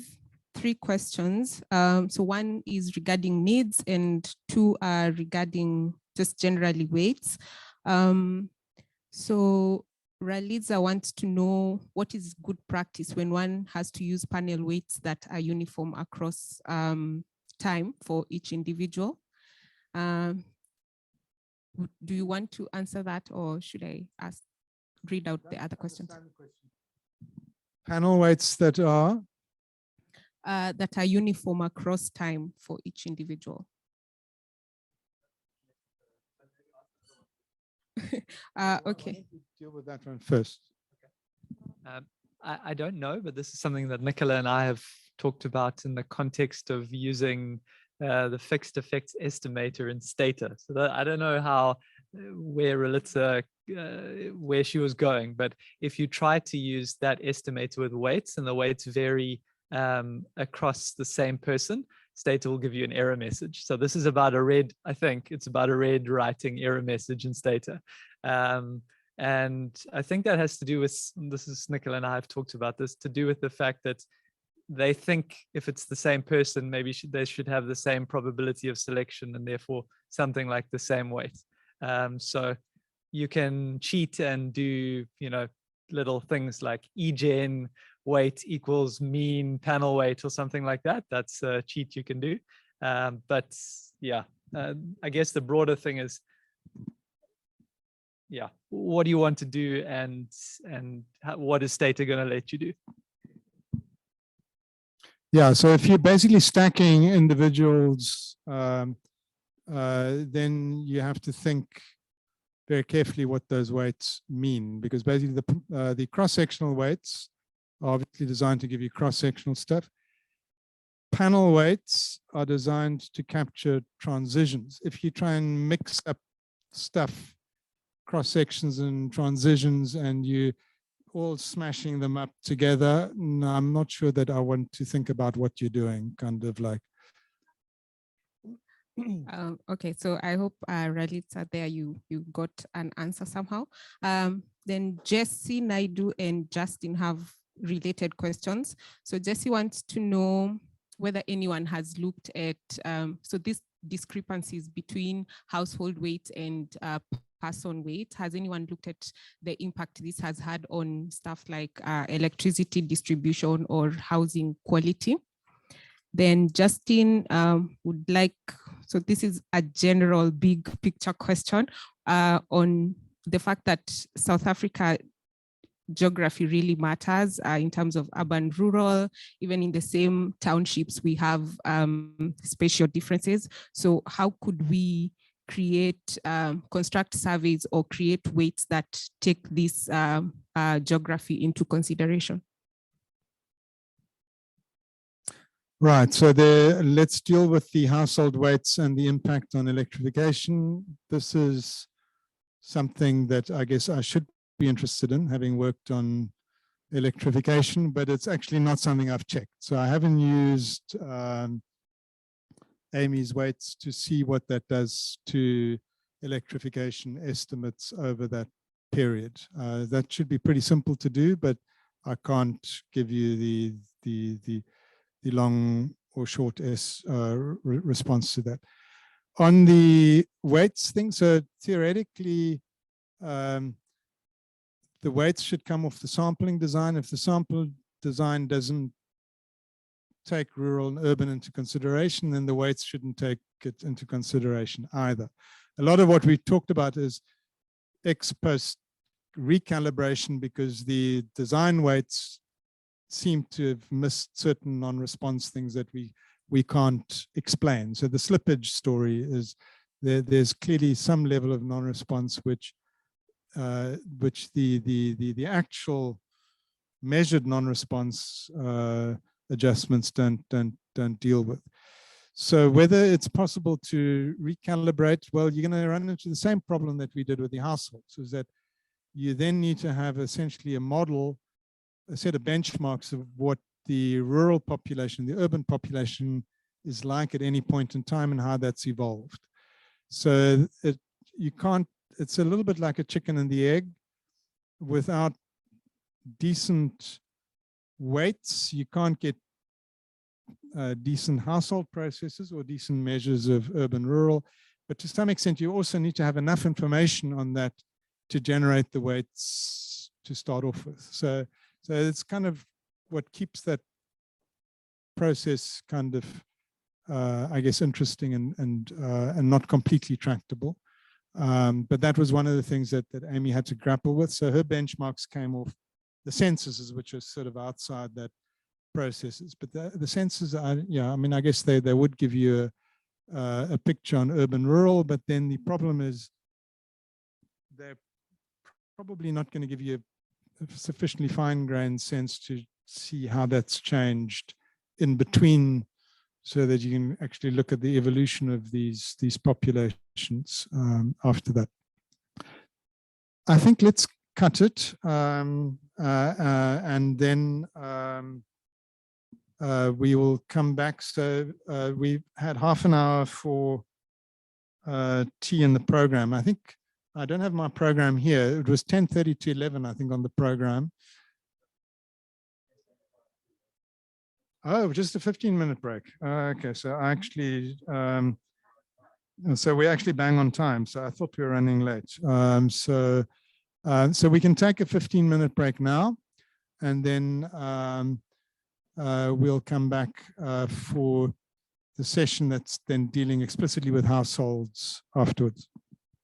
3 questions. So one is regarding needs and 2 are regarding just generally weights. So Raliza wants to know what is good practice when one has to use panel weights that are uniform across time for each individual. Do you want to answer that, or should I read out the other questions? Panel weights that are? That are uniform across time for each individual. Okay. Deal with that one first. I don't know, but this is something that Nicola and I have talked about in the context of using the fixed effects estimator in Stata. So that, I don't know how, where Ralitza, where she was going, but if you try to use that estimator with weights and the weights vary across the same person, Stata will give you an error message. So this is about a red, I think it's about a red writing error message in Stata. And I think that has to do with, this is Nicola and I have talked about this, to do with the fact that they think if it's the same person, maybe they should have the same probability of selection and therefore something like the same weight. So you can cheat and do, you know, little things like egen weight equals mean panel weight or something like that. That's a cheat you can do. But yeah, I guess the broader thing is, yeah, what do you want to do, and what is Stata going to let you do? Yeah, so if you're basically stacking individuals, then you have to think very carefully what those weights mean, because basically the cross-sectional weights are obviously designed to give you cross-sectional stuff. Panel weights are designed to capture transitions. If you try and mix up stuff, cross-sections and transitions, and you all smashing them up together, no, I'm not sure that I want to think about what you're doing, kind of like. Okay, so I hope Ralitza there you got an answer somehow. Then Jesse, Naidu, and Justin have related questions. So Jesse wants to know whether anyone has looked at, so these discrepancies between household weight and person weight. Has anyone looked at the impact this has had on stuff like electricity distribution or housing quality? Then Justin would like, so this is a general big picture question on the fact that South Africa geography really matters in terms of urban, rural, even in the same townships, we have spatial differences. So how could we create, construct surveys or create weights that take this geography into consideration? Right, so let's deal with the household weights and the impact on electrification. This is something that I guess I should be interested in, having worked on electrification, but it's actually not something I've checked. So I haven't used Amy's weights to see what that does to electrification estimates over that period. That should be pretty simple to do, but I can't give you the long or short response to that. On the weights thing, so theoretically, the weights should come off the sampling design. If the sample design doesn't take rural and urban into consideration, then the weights shouldn't take it into consideration either. A lot of what we talked about is ex post recalibration because the design weights seem to have missed certain non-response things that we can't explain. So the slippage story is there's clearly some level of non-response which the actual measured non-response adjustments don't deal with. So whether it's possible to recalibrate, well, you're going to run into the same problem that we did with the households, is that you then need to have essentially a model, a set of benchmarks of what the rural population, the urban population is like at any point in time and how that's evolved. So you can't, it's a little bit like a chicken and the egg. Without decent weights, you can't get decent household processes or decent measures of urban rural. But to some extent, you also need to have enough information on that to generate the weights to start off with. So it's kind of what keeps that process kind of, I guess, interesting and not completely tractable. But that was one of the things that Amy had to grapple with. So her benchmarks came off the censuses, which are sort of outside that processes. But the censuses are, yeah, I mean, I guess they would give you a picture on urban rural, but then the problem is they're probably not going to give you a sufficiently fine-grained sense to see how that's changed in between, so that you can actually look at the evolution of these populations after that. I think let's cut it, and then we will come back. So we had half an hour for tea in the program. I think I don't have my program here. It was 10:30 to 11, I think, on the program. Oh, just a 15-minute break. Okay, so I actually, so we actually bang on time. So I thought we were running late. So we can take a 15-minute break now, and then we'll come back for the session that's then dealing explicitly with households afterwards.